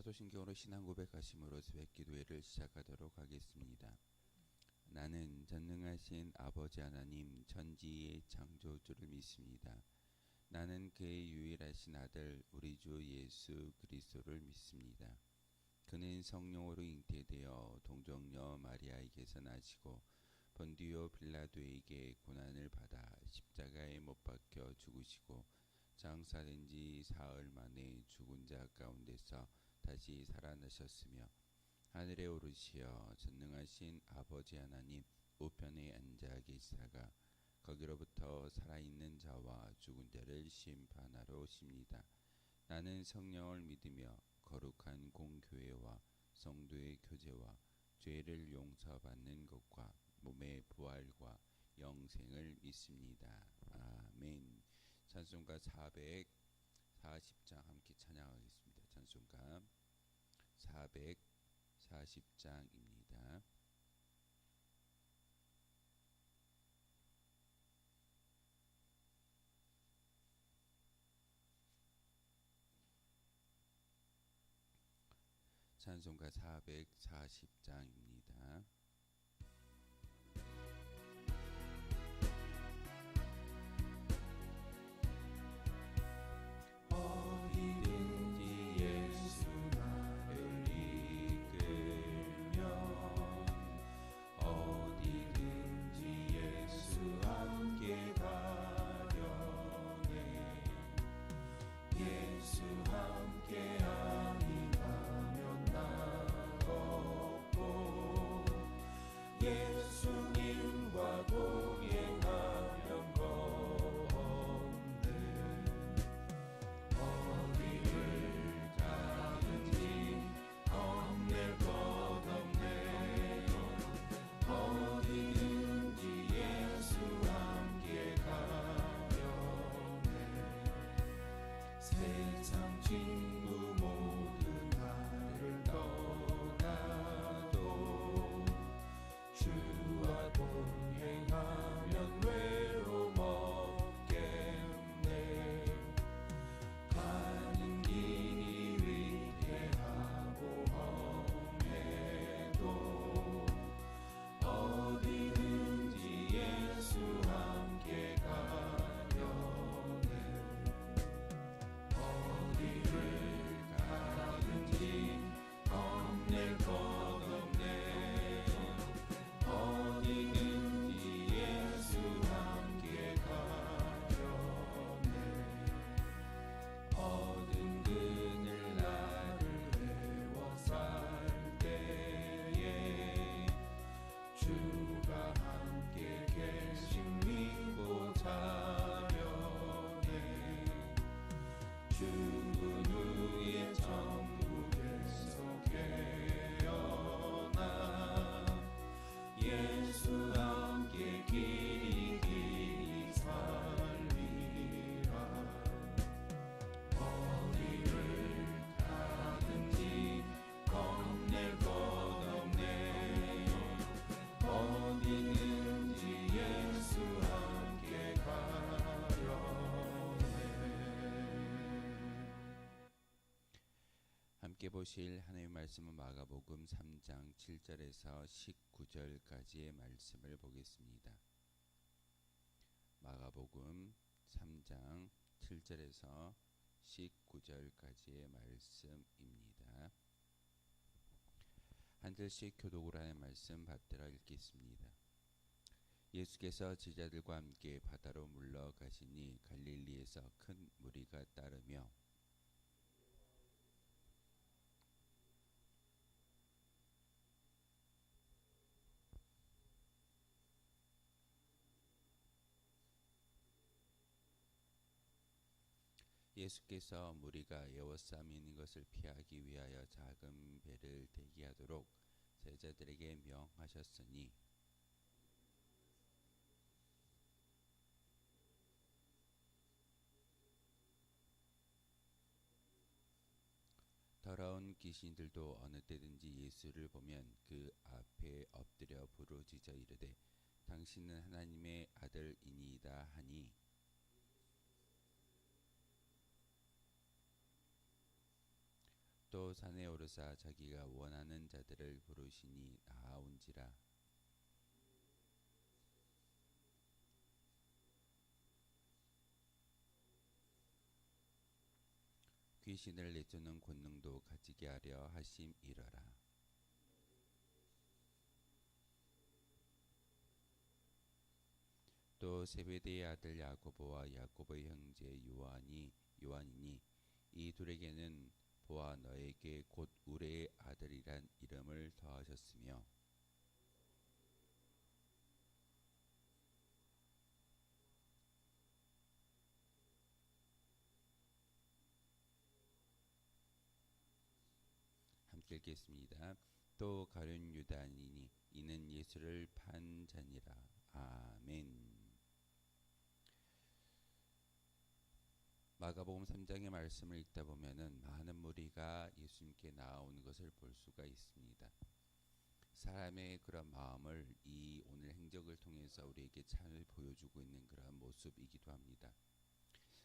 사도신경으로 신앙 고백하심으로 새벽 기도회를 시작하도록 하겠습니다. 나는 전능하신 아버지 하나님 천지의 창조주를 믿습니다. 나는 그의 유일하신 아들 우리 주 예수 그리스도를 믿습니다. 그는 성령으로 잉태되어 동정녀 마리아에게서 나시고 본디오 빌라도에게 고난을 받아 십자가에 못 박혀 죽으시고 장사된 지 사흘 만에 죽은 자 가운데서 다시 살아나셨으며 하늘에 오르시어 전능하신 아버지 하나님 우편에 앉아 계시다가 거기로부터 살아있는 자와 죽은 자를 심판하러 오십니다. 나는 성령을 믿으며 거룩한 공교회와 성도의 교제와 죄를 용서받는 것과 몸의 부활과 영생을 믿습니다. 아멘. 찬송가 440장 함께 찬양하겠습니다. 찬송가 440장입니다. 찬송가 440장입니다. 예수님과 동행하면 건데 어디를 가든지 겁낼 것 없네. 어디든지 예수 함께 가려네. 세상 친구 모두 나를 떠나도 주와 동행하면 외로움 없겠네. 가는 길이 위태하고 험해도 어디든지 예수 함께 가려네. 어디를 가든지 겁낼 것 없네. 어디든지 예수 함께 가려네. 어두운 그늘 나를 외워 살 때에 주가 함께 계신 믿고 자려네. 죽은 후에 천국에서 깨어나 예수 함께 길이 살리라. 어디를 가든지 겁낼 것 없네. 어디든지 예수 함께 가려네. 함께 보실 하나님의 말씀은 마가복음 3장 7절에서 19절까지의 말씀을 보겠습니다. 마가복음 3장 7절에서 19절까지의 말씀입니다. 한 절씩 교독으로 하는 말씀 받들어 읽겠습니다. 예수께서 제자들과 함께 바다로 물러가시니 갈릴리에서 큰 무리가 따르며 예수께서 무리가 에워싸 있는 것을 피하기 위하여 작은 배를 대기하도록 제자들에게 명하셨으니 더러운 귀신들도 어느 때든지 예수를 보면 그 앞에 엎드려 부르짖어 이르되 당신은 하나님의 아들이니이다 하니 또 산에 오르사 자기가 원하는 자들을 부르시니 나아온지라. 귀신을 내쫓는 권능도 가지게 하려 하심이러라. 또 세베대의 아들 야고보와 야고보의 형제 요한이니 이 둘에게는 보아 너에게 곧 우레의 아들이란 이름을 더하셨으며 함께 읽겠습니다. 또 가룟 유다니니 이는 예수를 판 자니라. 아멘. 마가복음 3장의 말씀을 읽다 보면은 많은 무리가 예수님께 나아오는 것을 볼 수가 있습니다. 사람의 그런 마음을 이 오늘 행적을 통해서 우리에게 잘 보여주고 있는 그런 모습이기도 합니다.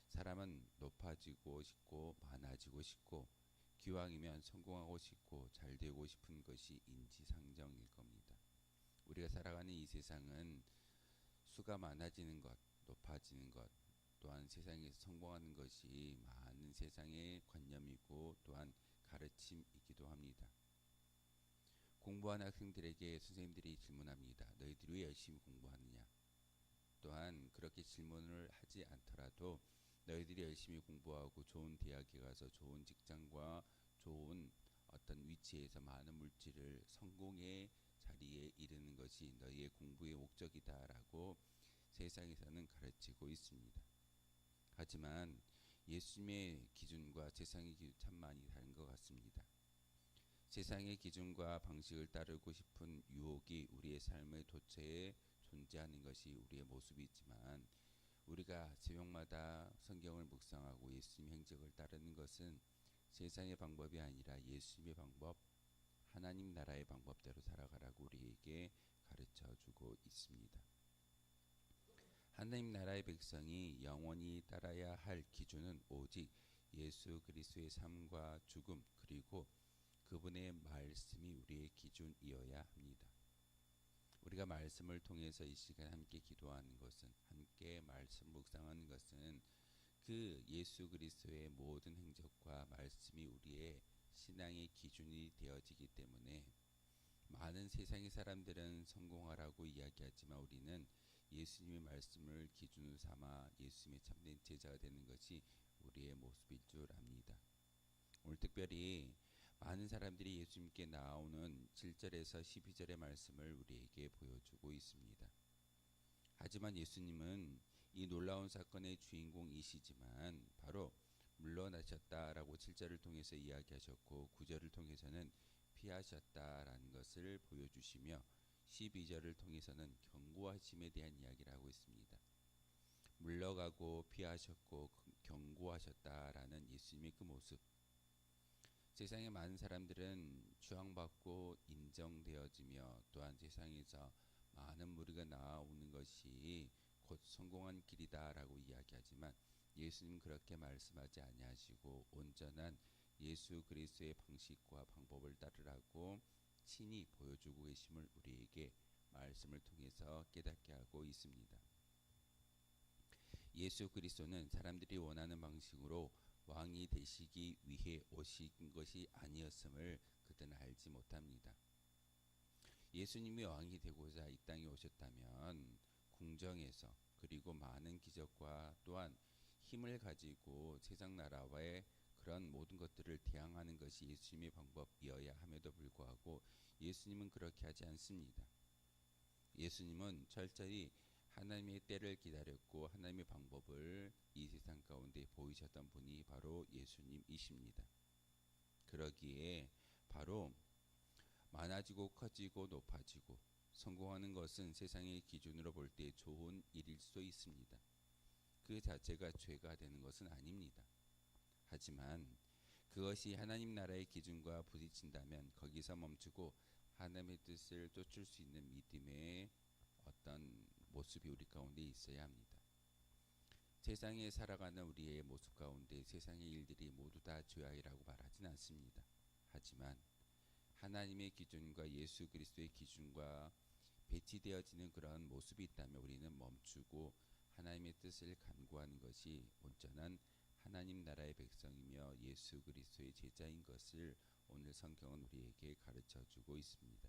사람은 높아지고 싶고 많아지고 싶고 기왕이면 성공하고 싶고 잘 되고 싶은 것이 인지상정일 겁니다. 우리가 살아가는 이 세상은 수가 많아지는 것, 높아지는 것, 또한 세상에서 성공하는 것이 많은 세상의 관념이고 또한 가르침이기도 합니다. 공부하는 학생들에게 선생님들이 질문합니다. 너희들이 왜 열심히 공부하느냐? 또한 그렇게 질문을 하지 않더라도 너희들이 열심히 공부하고 좋은 대학에 가서 좋은 직장과 좋은 어떤 위치에서 많은 물질을 성공의 자리에 이르는 것이 너희의 공부의 목적이다라고 세상에서는 가르치고 있습니다. 하지만 예수님의 기준과 세상의 기준 참 많이 다른 것 같습니다. 세상의 기준과 방식을 따르고 싶은 유혹이 우리의 삶의 도처에 존재하는 것이 우리의 모습이지만 우리가 새벽마다 성경을 묵상하고 예수님의 행적을 따르는 것은 세상의 방법이 아니라 예수님의 방법, 하나님 나라의 방법대로 살아가라고 우리에게 가르쳐주고 있습니다. 하나님 나라의 백성이 영원히 따라야 할 기준은 오직 예수 그리스도의 삶과 죽음 그리고 그분의 말씀이 우리의 기준이어야 합니다. 우리가 말씀을 통해서 이 시간 함께 기도하는 것은 함께 말씀 묵상하는 것은 그 예수 그리스도의 모든 행적과 말씀이 우리의 신앙의 기준이 되어지기 때문에 많은 세상의 사람들은 성공하라고 이야기하지만 우리는 예수님의 말씀을 기준으로 삼아 예수님의 참된 제자가 되는 것이 우리의 모습일 줄 압니다. 오늘 특별히 많은 사람들이 예수님께 나오는 7절에서 12절의 말씀을 우리에게 보여주고 있습니다. 하지만 예수님은 이 놀라운 사건의 주인공이시지만 바로 물러나셨다라고 7절을 통해서 이야기하셨고 9절을 통해서는 피하셨다라는 것을 보여주시며 12절을 통해서는 경고하심에 대한 이야기를 하고 있습니다. 물러가고 피하셨고 경고하셨다라는 예수님의 그 모습. 세상의 많은 사람들은 추앙받고 인정되어지며 또한 세상에서 많은 무리가 나오는 것이 곧 성공한 길이다라고 이야기하지만 예수님은 그렇게 말씀하지 아니하시고 온전한 예수 그리스도의 방식과 방법을 따르라고 친히 보여주고 계심을 우리에게 말씀을 통해서 깨닫게 하고 있습니다. 예수 그리스도는 사람들이 원하는 방식으로 왕이 되시기 위해 오신 것이 아니었음을 그들은 알지 못합니다. 예수님이 왕이 되고자 이 땅에 오셨다면 궁정에서 그리고 많은 기적과 또한 힘을 가지고 세상 나라와의 그런 모든 것들을 대항하는 것이 예수님의 방법이어야 함에도 불구하고 예수님은 그렇게 하지 않습니다. 예수님은 철저히 하나님의 때를 기다렸고 하나님의 방법을 이 세상 가운데 보이셨던 분이 바로 예수님이십니다. 그러기에 바로 많아지고 커지고 높아지고 성공하는 것은 세상의 기준으로 볼 때 좋은 일일 수도 있습니다. 그 자체가 죄가 되는 것은 아닙니다. 하지만 그것이 하나님 나라의 기준과 부딪힌다면 거기서 멈추고 하나님의 뜻을 쫓을 수 있는 믿음의 어떤 모습이 우리 가운데 있어야 합니다. 세상에 살아가는 우리의 모습 가운데 세상의 일들이 모두 다 죄악이라고 말하진 않습니다. 하지만 하나님의 기준과 예수 그리스도의 기준과 배치되어지는 그러한 모습이 있다면 우리는 멈추고 하나님의 뜻을 간구하는 것이 온전한 하나님 나라의 백성이며 예수 그리스도의 제자인 것을 오늘 성경은 우리에게 가르쳐 주고 있습니다.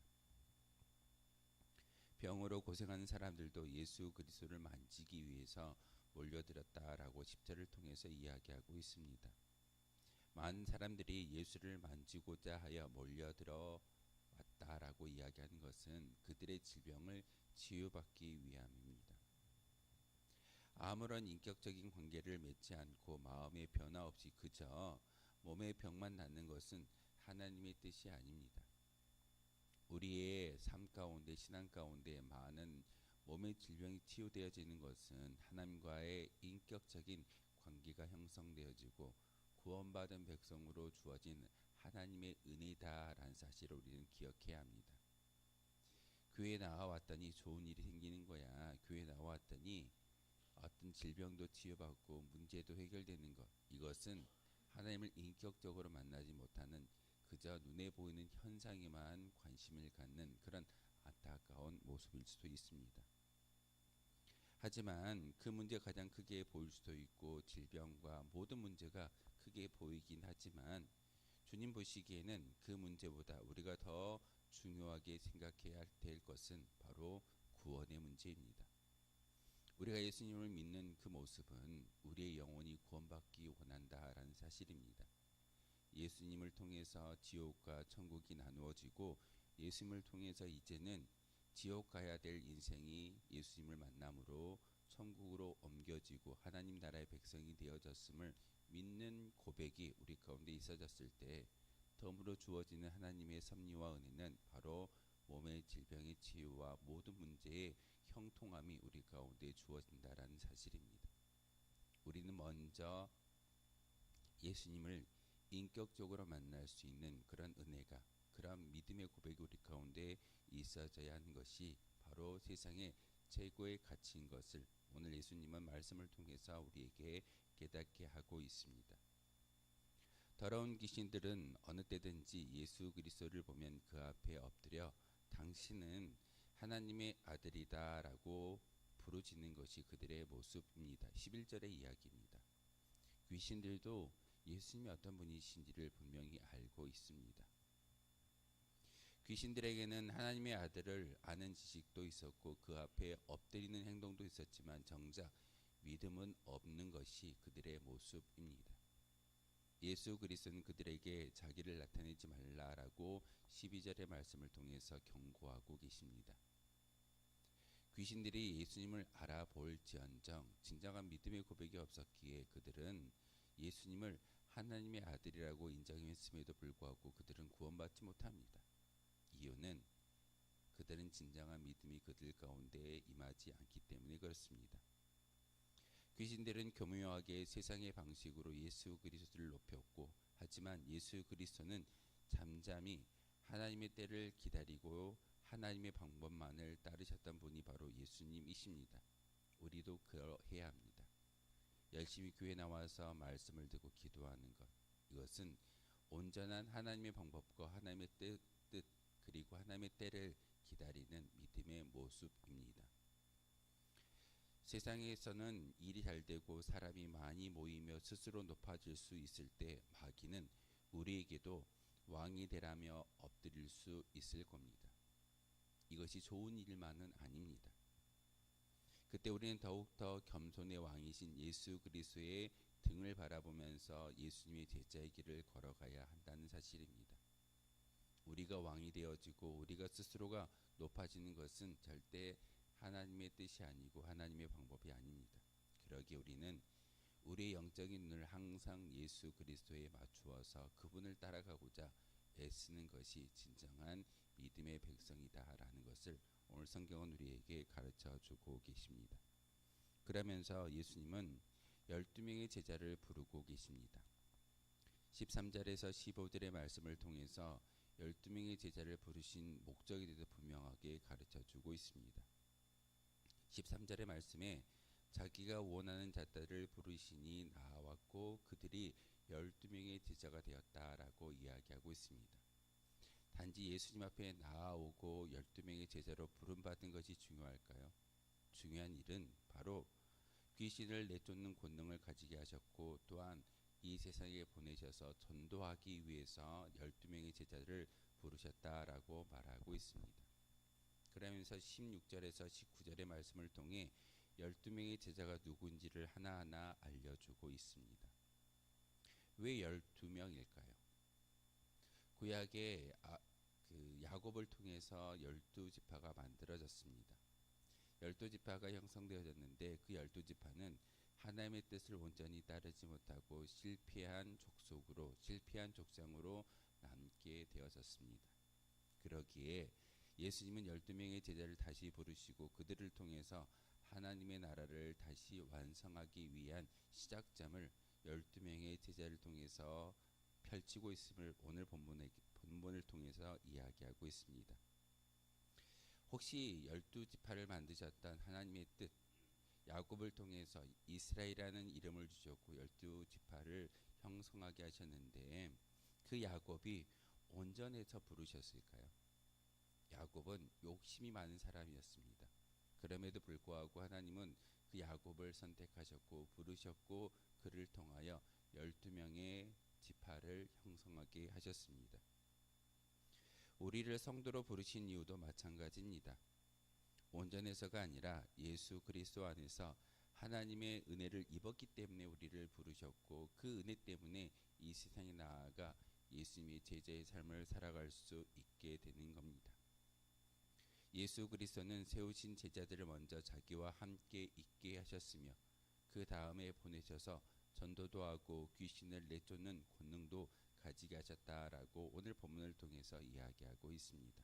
병으로 고생하는 사람들도 예수 그리스도를 만지기 위해서 몰려들었다라고 10절을 통해서 이야기하고 있습니다. 많은 사람들이 예수를 만지고자 하여 몰려들어 왔다라고 이야기하는 것은 그들의 질병을 치유받기 위함입니다. 아무런 인격적인 관계를 맺지 않고 마음의 변화 없이 그저 몸의 병만 낫는 것은 하나님의 뜻이 아닙니다. 우리의 삶 가운데 신앙 가운데 많은 몸의 질병이 치유되어지는 것은 하나님과의 인격적인 관계가 형성되어지고 구원받은 백성으로 주어진 하나님의 은혜다라는 사실을 우리는 기억해야 합니다. 교회에 나와왔더니 좋은 일이 생기는 거야. 교회에 나와왔더니 어떤 질병도 치유받고 문제도 해결되는 것. 이것은 하나님을 인격적으로 만나지 못하는 그저 눈에 보이는 현상에만 관심을 갖는 그런 안타까운 모습일 수도 있습니다. 하지만 그 문제가 가장 크게 보일 수도 있고 질병과 모든 문제가 크게 보이긴 하지만 주님 보시기에는 그 문제보다 우리가 더 중요하게 생각해야 될 것은 바로 구원의 문제입니다. 우리가 예수님을 믿는 그 모습은 우리의 영혼이 구원받기 원한다라는 사실입니다. 예수님을 통해서 지옥과 천국이 나누어지고 예수님을 통해서 이제는 지옥 가야 될 인생이 예수님을 만남으로 천국으로 옮겨지고 하나님 나라의 백성이 되어졌음을 믿는 고백이 우리 가운데 있어졌을 때 덤으로 주어지는 하나님의 섭리와 은혜는 바로 몸의 질병의 치유와 모든 문제의 형통함이 우리 가운데 주어진다라는 사실입니다. 우리는 먼저 예수님을 인격적으로 만날 수 있는 그런 은혜가 그런 믿음의 고백이 우리 가운데 있어져야 하는 것이 바로 세상의 최고의 가치인 것을 오늘 예수님은 말씀을 통해서 우리에게 깨닫게 하고 있습니다. 더러운 귀신들은 어느 때든지 예수 그리스도를 보면 그 앞에 엎드려 당신은 하나님의 아들이다 라고 부르짖는 것이 그들의 모습입니다. 11절의 이야기입니다. 귀신들도 예수님이 어떤 분이신지를 분명히 알고 있습니다. 귀신들에게는 하나님의 아들을 아는 지식도 있었고 그 앞에 엎드리는 행동도 있었지만 정작 믿음은 없는 것이 그들의 모습입니다. 예수 그리스도는 그들에게 자기를 나타내지 말라라고 12절의 말씀을 통해서 경고하고 계십니다. 귀신들이 예수님을 알아볼지언정 진정한 믿음의 고백이 없었기에 그들은 예수님을 하나님의 아들이라고 인정했음에도 불구하고 그들은 구원받지 못합니다. 이유는 그들은 진정한 믿음이 그들 가운데 임하지 않기 때문에 그렇습니다. 귀신들은 교묘하게 세상의 방식으로 예수 그리스도를 높였고 하지만 예수 그리스도는 잠잠히 하나님의 때를 기다리고 하나님의 방법만을 따르셨던 분이 바로 예수님이십니다. 우리도 그러해야 합니다. 열심히 교회 나와서 말씀을 듣고 기도하는 것 이것은 온전한 하나님의 방법과 하나님의 뜻 그리고 하나님의 때를 기다리는 믿음의 모습입니다. 세상에서는 일이 잘 되고 사람이 많이 모이며 스스로 높아질 수 있을 때 마귀는 우리에게도 왕이 되라며 엎드릴 수 있을 겁니다. 이것이 좋은 일만은 아닙니다. 그때 우리는 더욱더 겸손의 왕이신 예수 그리스도의 등을 바라보면서 예수님의 제자의 길을 걸어가야 한다는 사실입니다. 우리가 왕이 되어지고 우리가 스스로가 높아지는 것은 절대 하나님의 뜻이 아니고 하나님의 방법이 아닙니다. 그러기에 우리는 우리의 영적인 눈을 항상 예수 그리스도에 맞추어서 그분을 따라가고자 애쓰는 것이 진정한 믿음의 백성이다라는 것을 오늘 성경은 우리에게 가르쳐주고 계십니다. 그러면서 예수님은 12명의 제자를 부르고 계십니다. 13절에서 15절의 말씀을 통해서 12명의 제자를 부르신 목적에 대해서 분명하게 가르쳐주고 있습니다. 13절의 말씀에 자기가 원하는 자들을 부르시니 나아왔고 그들이 12명의 제자가 되었다라고 이야기하고 있습니다. 단지 예수님 앞에 나아오고 12명의 제자로 부름받은 것이 중요할까요? 중요한 일은 바로 귀신을 내쫓는 권능을 가지게 하셨고, 또한 이 세상에 보내셔서 전도하기 위해서 12명의 제자를 부르셨다라고 말하고 있습니다. 그러면서 16절에서 19절의 말씀을 통해 12명의 제자가 누군지를 하나하나 알려주고 있습니다. 왜 12명일까요? 구약의 야곱을 통해서 12지파가 만들어졌습니다. 12지파가 형성되어졌는데 그 12지파는 하나님의 뜻을 온전히 따르지 못하고 실패한 족장으로 남게 되어졌습니다. 그러기에 예수님은 12명의 제자를 다시 부르시고 그들을 통해서 하나님의 나라를 다시 완성하기 위한 시작점을 12명의 제자를 통해서 펼치고 있음을 오늘 본문을 통해서 이야기하고 있습니다. 혹시 12지파를 만드셨던 하나님의 뜻, 야곱을 통해서 이스라엘이라는 이름을 주셨고 12지파를 형성하게 하셨는데 그 야곱이 온전해서 부르셨을까요? 야곱은 욕심이 많은 사람이었습니다. 그럼에도 불구하고 하나님은 그 야곱을 선택하셨고 부르셨고 그를 통하여 12명의 지파를 형성하게 하셨습니다. 우리를 성도로 부르신 이유도 마찬가지입니다. 온전해서가 아니라 예수 그리스도 안에서 하나님의 은혜를 입었기 때문에 우리를 부르셨고 그 은혜 때문에 이 세상에 나아가 예수님의 제자의 삶을 살아갈 수 있게 되는 겁니다. 예수 그리스도는 세우신 제자들을 먼저 자기와 함께 있게 하셨으며 그 다음에 보내셔서 전도도 하고 귀신을 내쫓는 권능도 가지게 하셨다라고 오늘 본문을 통해서 이야기하고 있습니다.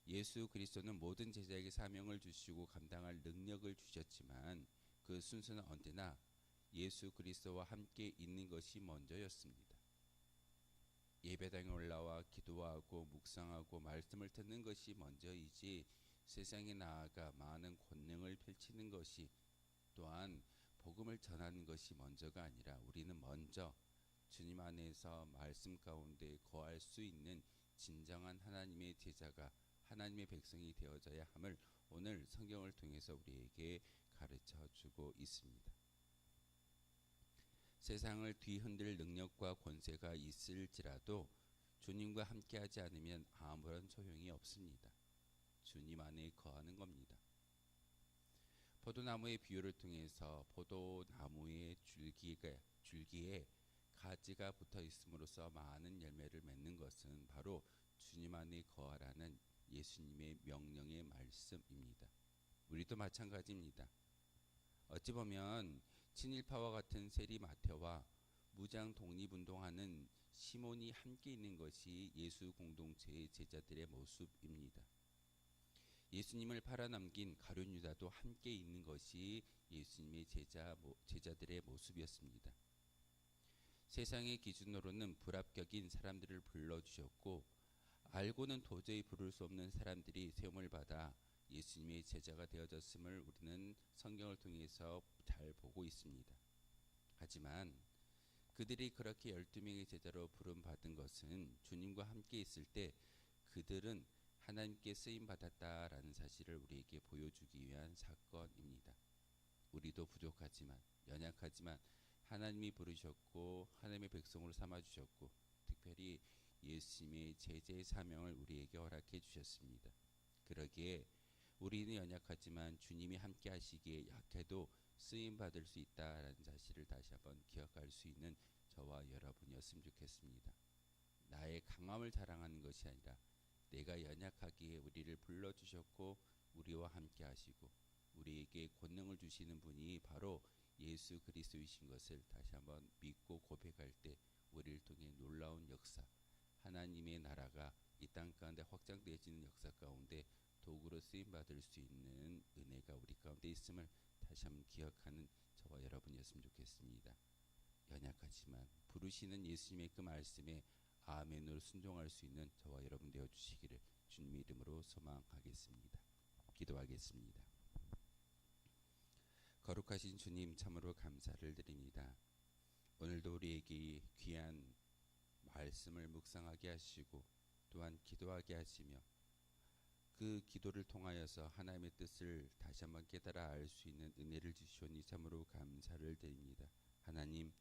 예수 그리스도는 모든 제자에게 사명을 주시고 감당할 능력을 주셨지만 그 순서는 언제나 예수 그리스도와 함께 있는 것이 먼저였습니다. 예배당에 올라와 기도하고 묵상하고 말씀을 듣는 것이 먼저이지 세상에 나아가 많은 권능을 펼치는 것이 또한 복음을 전하는 것이 먼저가 아니라 우리는 먼저 주님 안에서 말씀 가운데 거할 수 있는 진정한 하나님의 제자가 하나님의 백성이 되어져야 함을 오늘 성경을 통해서 우리에게 가르쳐 주고 있습니다. 세상을 뒤흔들 능력과 권세가 있을지라도 주님과 함께하지 않으면 아무런 소용이 없습니다. 주님 안에 거하는 겁니다. 포도나무의 비유를 통해서 포도나무의 줄기에 가지가 붙어 있음으로써 많은 열매를 맺는 것은 바로 주님 안에 거하라는 예수님의 명령의 말씀입니다. 우리도 마찬가지입니다. 어찌 보면 친일파와 같은 세리마태와 무장 독립운동하는 시몬이 함께 있는 것이 예수 공동체의 제자들의 모습입니다. 예수님을 팔아넘긴 가룟 유다도 함께 있는 것이 예수님의 제자들의 모습이었습니다. 세상의 기준으로는 불합격인 사람들을 불러주셨고 알고는 도저히 부를 수 없는 사람들이 세움을 받아 예수님의 제자가 되어졌음을 우리는 성경을 통해서 잘 보고 있습니다. 하지만 그들이 그렇게 12명의 제자로 부름받은 것은 주님과 함께 있을 때 그들은 하나님께 쓰임받았다라는 사실을 우리에게 보여주기 위한 사건입니다. 우리도 부족하지만 연약하지만 하나님이 부르셨고 하나님의 백성으로 삼아주셨고 특별히 예수님의 제자의 사명을 우리에게 허락해 주셨습니다. 그러기에 우리는 연약하지만 주님이 함께 하시기에 약해도 쓰임받을 수 있다라는 사실을 다시 한번 기억할 수 있는 저와 여러분이었으면 좋겠습니다. 나의 강함을 자랑하는 것이 아니라 내가 연약하기에 우리를 불러주셨고 우리와 함께 하시고 우리에게 권능을 주시는 분이 바로 예수 그리스도이신 것을 다시 한번 믿고 고백할 때 우리를 통해 놀라운 역사, 하나님의 나라가 이 땅 가운데 확장되어지는 역사 가운데 도구로 쓰임받을 수 있는 은혜가 우리 가운데 있음을 다시 한번 기억하는 저와 여러분이었으면 좋겠습니다. 연약하지만 부르시는 예수님의 그 말씀에 아멘으로 순종할 수 있는 저와 여러분 되어주시기를 주님의 이름으로 소망하겠습니다. 기도하겠습니다. 거룩하신 주님 참으로 감사를 드립니다. 오늘도 우리에게 귀한 말씀을 묵상하게 하시고 또한 기도하게 하시며 그 기도를 통하여서 하나님의 뜻을 다시 한번 깨달아 알 수 있는 은혜를 주시오니 참으로 감사를 드립니다. 하나님,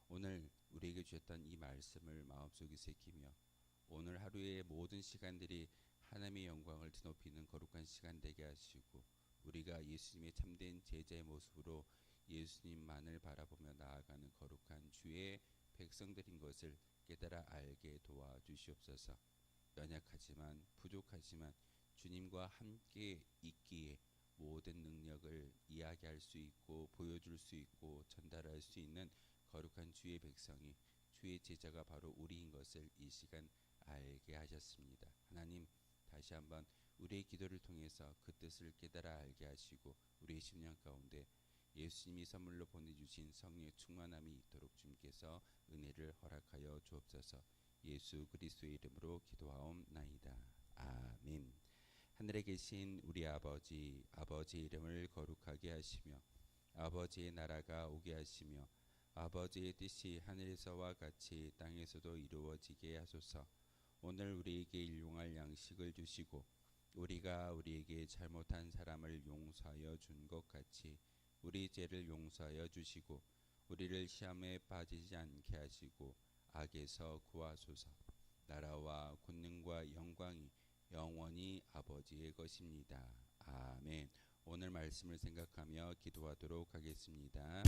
오늘 우리에게 주셨던 이 말씀을 마음속에 새기며 오늘 하루의 모든 시간들이 하나님의 영광을 드높이는 거룩한 시간 되게 하시고 우리가 예수님의 참된 제자의 모습으로 예수님만을 바라보며 나아가는 거룩한 주의 백성들인 것을 깨달아 알게 도와주시옵소서. 연약하지만 부족하지만 주님과 함께 있기에 모든 능력을 이야기할 수 있고 보여줄 수 있고 전달할 수 있는 거룩한 주의 백성이 주의 제자가 바로 우리인 것을 이 시간 알게 하셨습니다. 하나님, 다시 한번 우리의 기도를 통해서 그 뜻을 깨달아 알게 하시고 우리의 심령 가운데 예수님이 선물로 보내주신 성령의 충만함이 있도록 주님께서 은혜를 허락하여 주옵소서. 예수 그리스도의 이름으로 기도하옵나이다. 아멘. 하늘에 계신 우리 아버지, 아버지의 이름을 거룩하게 하시며 아버지의 나라가 오게 하시며 아버지의 뜻이 하늘에서와 같이 땅에서도 이루어지게 하소서. 오늘 우리에게 일용할 양식을 주시고 우리가 우리에게 잘못한 사람을 용서하여 준 것 같이 우리 죄를 용서하여 주시고 우리를 시험에 빠지지 않게 하시고 악에서 구하소서. 나라와 권능과 영광이 영원히 아버지의 것입니다. 아멘. 오늘 말씀을 생각하며 기도하도록 하겠습니다.